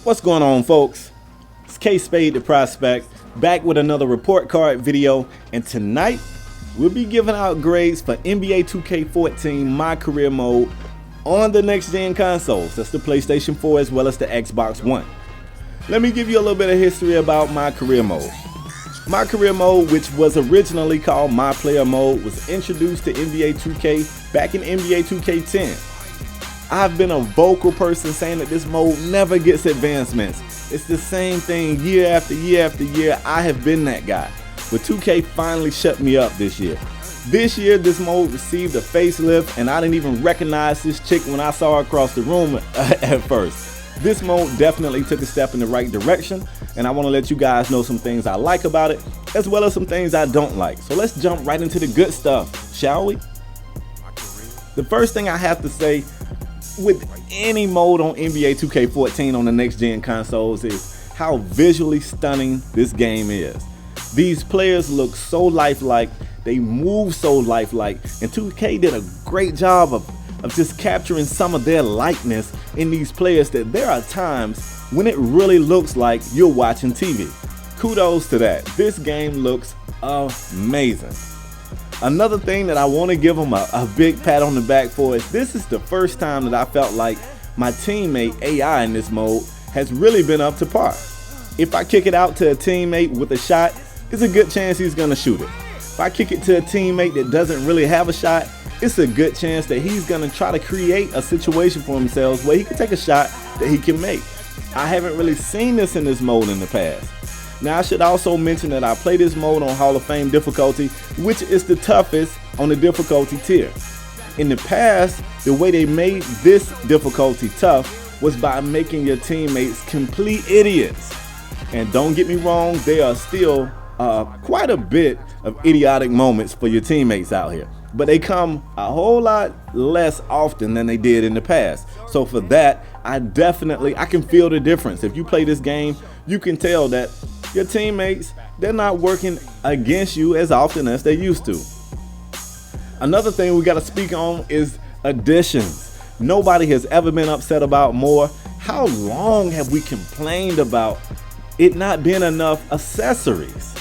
What's going on, folks? It's Kspadetheprospect back with another report card video, and tonight we'll be giving out grades for NBA 2K14 MyCareer mode on the next gen consoles. That's the PlayStation 4 as well as the Xbox One. Let me give you a little bit of history about MyCareer mode. MyCareer mode, which was originally called MyPlayer mode, was introduced to NBA 2K back in NBA 2K10. I've been a vocal person saying that this mode never gets advancements. It's the same thing year after year after year. I have been that guy. But 2K finally shut me up this year. This year, this mode received a facelift, and I didn't even recognize this chick when I saw her across the room at first. This mode definitely took a step in the right direction, and I want to let you guys know some things I like about it, as well as some things I don't like. So let's jump right into the good stuff, shall we? The first thing I have to say, with any mode on NBA 2K14 on the next gen consoles, is how visually stunning this game is. These players look so lifelike, they move so lifelike, and 2K did a great job of just capturing some of their likeness in these players, that there are times when it really looks like you're watching TV. Kudos to that. This game looks amazing. Another thing that I want to give them a big pat on the back for is this is the first time that I felt like my teammate AI in this mode has really been up to par. If I kick it out to a teammate with a shot, it's a good chance he's going to shoot it. If I kick it to a teammate that doesn't really have a shot, it's a good chance that he's going to try to create a situation for himself where he can take a shot that he can make. I haven't really seen this in this mode in the past. Now, I should also mention that I play this mode on Hall of Fame difficulty, which is the toughest on the difficulty tier. In the past, the way they made this difficulty tough was by making your teammates complete idiots. And don't get me wrong, there are still quite a bit of idiotic moments for your teammates out here, but they come a whole lot less often than they did in the past. So for that, I can feel the difference. If you play this game, you can tell that your teammates, they're not working against you as often as they used to. Another thing we got to speak on is additions. Nobody has ever been upset about more. How long have we complained about it not being enough accessories?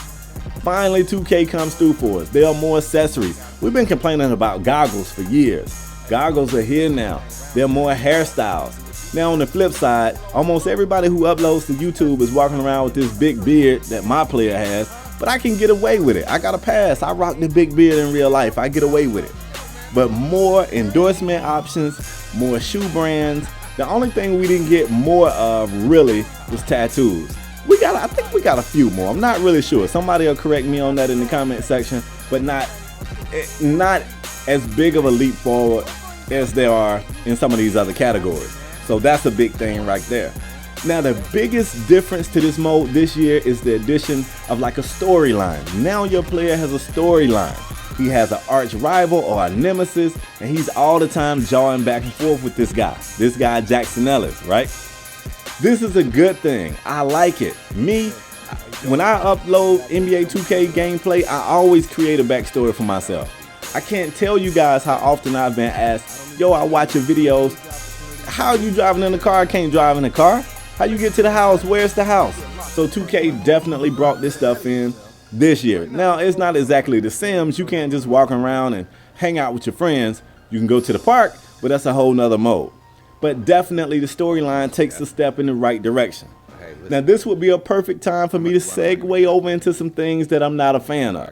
Finally, 2K comes through for us. There are more accessories. We've been complaining about goggles for years. Goggles are here now. There are more hairstyles. Now, on the flip side, almost everybody who uploads to YouTube is walking around with this big beard that my player has, but I can get away with it. I got a pass. I rock the big beard in real life. I get away with it. But more endorsement options, more shoe brands. The only thing we didn't get more of really was tattoos. I think we got a few more. I'm not really sure. Somebody will correct me on that in the comment section, but not as big of a leap forward as there are in some of these other categories. So that's a big thing right there. Now, the biggest difference to this mode this year is the addition of like a storyline. Now your player has a storyline. He has an arch rival or a nemesis, and he's all the time jawing back and forth with this guy Jackson Ellis, right? This is a good thing. I like it. When I upload NBA 2K gameplay, I always create a backstory for myself. I can't tell you guys how often I've been asked, yo, I watch your videos. How are you driving in the car? I can't drive in the car. How you get to the house? Where's the house? So 2K definitely brought this stuff in this year. Now, it's not exactly The Sims. You can't just walk around and hang out with your friends. You can go to the park, but that's a whole nother mode. But definitely the storyline takes a step in the right direction. Now, this would be a perfect time for me to segue over into some things that I'm not a fan of.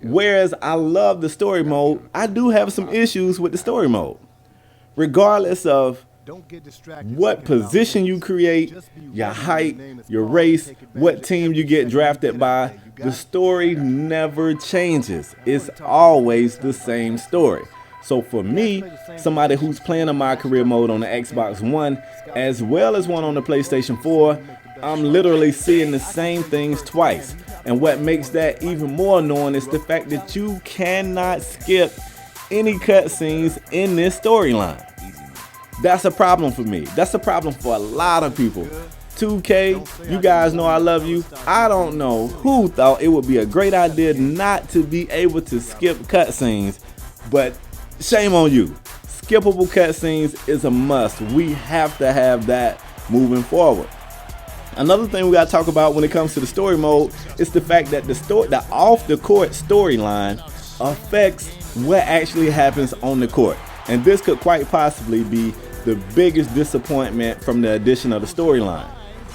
Whereas I love the story mode, I do have some issues with the story mode. Regardless of what position you create, your height, your race, what team you get drafted by, the story never changes. It's always the same story. So for me, somebody who's playing a MyCareer mode on the Xbox One, as well as one on the PlayStation 4, I'm literally seeing the same things twice. And what makes that even more annoying is the fact that you cannot skip any cutscenes in this storyline. That's a problem for me. That's a problem for a lot of people. 2K, you guys know I love you. I don't know who thought it would be a great idea not to be able to skip cutscenes, but shame on you. Skippable cutscenes is a must. We have to have that moving forward. Another thing we got to talk about when it comes to the story mode is the fact that the off the court storyline affects what actually happens on the court. And this could quite possibly be the biggest disappointment from the addition of the storyline.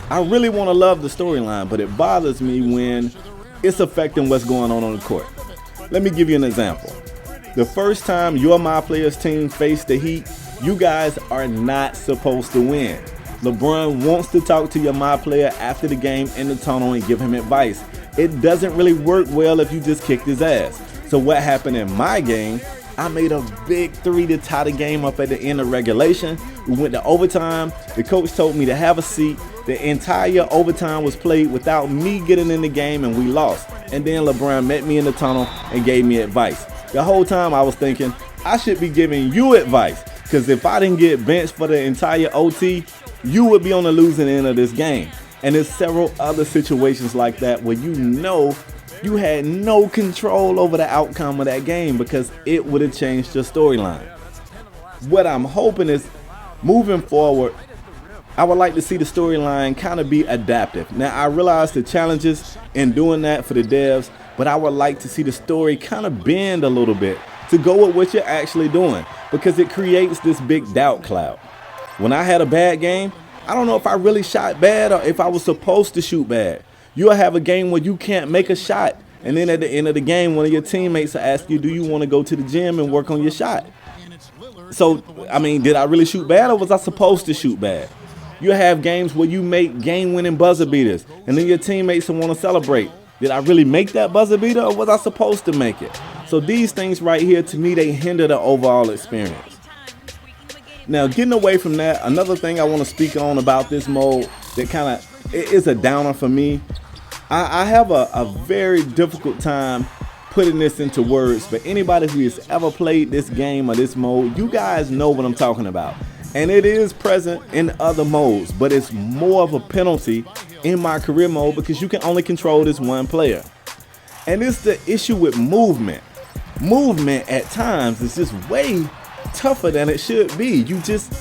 I really want to love the storyline, but it bothers me when it's affecting what's going on the court. Let me give you an example. The first time your MyPlayer's team faced the Heat, you guys are not supposed to win. LeBron wants to talk to your MyPlayer after the game in the tunnel and give him advice. It doesn't really work well if you just kicked his ass. So what happened in my game, I made a big three to tie the game up at the end of regulation. We went to overtime. The coach told me to have a seat. The entire overtime was played without me getting in the game, and we lost. And then LeBron met me in the tunnel and gave me advice. The whole time I was thinking, I should be giving you advice, because if I didn't get benched for the entire OT, you would be on the losing end of this game. And there's several other situations like that where you know you had no control over the outcome of that game because it would have changed your storyline. What I'm hoping is, moving forward, I would like to see the storyline kind of be adaptive. Now, I realize the challenges in doing that for the devs, but I would like to see the story kind of bend a little bit to go with what you're actually doing, because it creates this big doubt cloud. When I had a bad game, I don't know if I really shot bad or if I was supposed to shoot bad. You'll have a game where you can't make a shot, and then at the end of the game, one of your teammates will ask you, do you want to go to the gym and work on your shot? So, I mean, did I really shoot bad, or was I supposed to shoot bad? You'll have games where you make game-winning buzzer beaters, and then your teammates will want to celebrate. Did I really make that buzzer beater, or was I supposed to make it? So these things right here, to me, they hinder the overall experience. Now, getting away from that, another thing I want to speak on about this mode that kind of is a downer for me. I have a very difficult time putting this into words, but anybody who has ever played this game or this mode, you guys know what I'm talking about. And it is present in other modes, but it's more of a penalty in MyCareer mode because you can only control this one player. And it's the issue with movement. Movement at times is just way tougher than it should be. You just,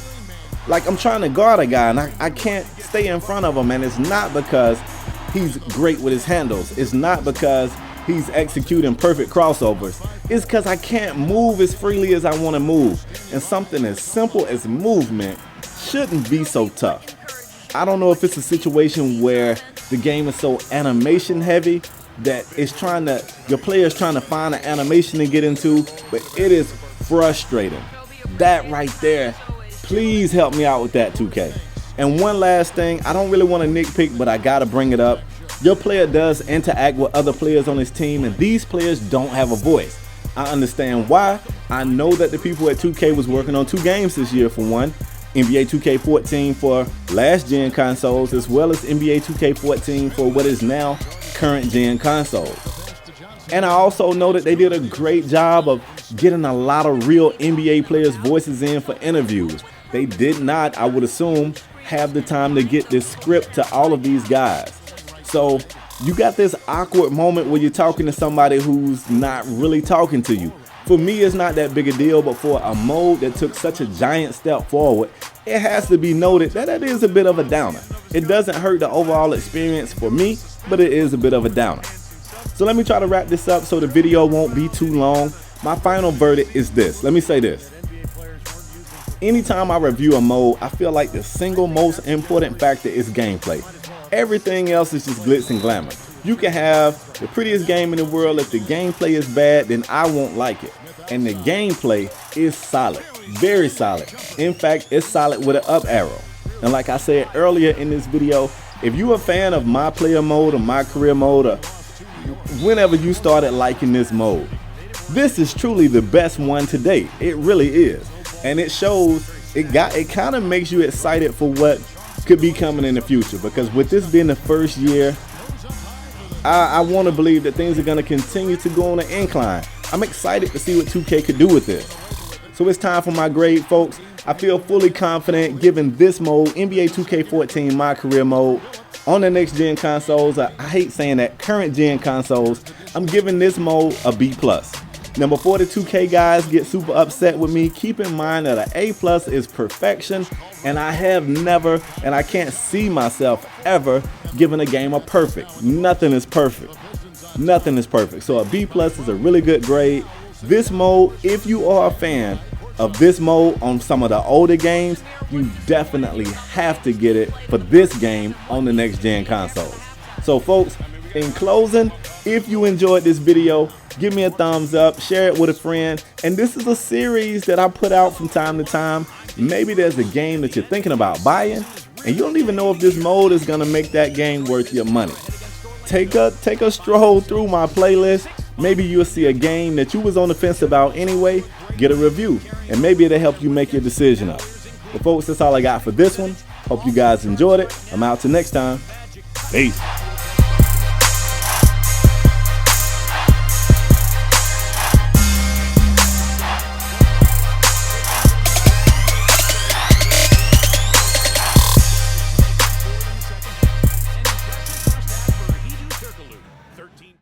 like, I'm trying to guard a guy and I can't stay in front of him, and it's not because he's great with his handles. It's not because he's executing perfect crossovers. It's because I can't move as freely as I want to move. And something as simple as movement shouldn't be so tough. I don't know if it's a situation where the game is so animation heavy that your player's trying to find an animation to get into, but it is frustrating. That right there, please help me out with that, 2K. And one last thing, I don't really want to nitpick, but I gotta bring it up. Your player does interact with other players on his team, and these players don't have a voice. I understand why. I know that the people at 2K was working on 2 games this year. For one, NBA 2K14 for last gen consoles, as well as NBA 2K14 for what is now current gen consoles. And I also know that they did a great job of getting a lot of real NBA players' voices in for interviews. They did not, I would assume, have the time to get this script to all of these guys. So you got this awkward moment where you're talking to somebody who's not really talking to you. For me, it's not that big a deal, but for a mode that took such a giant step forward, it has to be noted that it is a bit of a downer. It doesn't hurt the overall experience for me, but it is a bit of a downer. So let me try to wrap this up so the video won't be too long. My final verdict is this. Let me say this. Anytime I review a mode, I feel like the single most important factor is gameplay. Everything else is just glitz and glamour. You can have the prettiest game in the world. If the gameplay is bad, then I won't like it. And the gameplay is solid, very solid. In fact, it's solid with an up arrow. And like I said earlier in this video, if you're a fan of MyPlayer mode or MyCareer mode, or whenever you started liking this mode, this is truly the best one to date. It really is. And it shows, it kind of makes you excited for what could be coming in the future, because with this being the first year, I want to believe that things are going to continue to go on an incline. I'm excited to see what 2K could do with this. So it's time for my grade, folks. I feel fully confident giving this mode, NBA 2K14 MyCareer mode, on the next gen consoles. I hate saying that, current gen consoles, I'm giving this mode a B+. Now before the 2K guys get super upset with me, keep in mind that an A+ is perfection, and I have never, and I can't see myself ever giving a game a perfect. Nothing is perfect. Nothing is perfect. So a B+ is a really good grade. This mode, if you are a fan of this mode on some of the older games, you definitely have to get it for this game on the next gen consoles. So folks, in closing, if you enjoyed this video, give me a thumbs up, share it with a friend. And this is a series that I put out from time to time. Maybe there's a game that you're thinking about buying and you don't even know if this mode is gonna make that game worth your money. Take a stroll through my playlist. Maybe you'll see a game that you was on the fence about anyway, get a review, and maybe it'll help you make your decision up. But folks, that's all I got for this one. Hope you guys enjoyed it. I'm out till next time. Peace.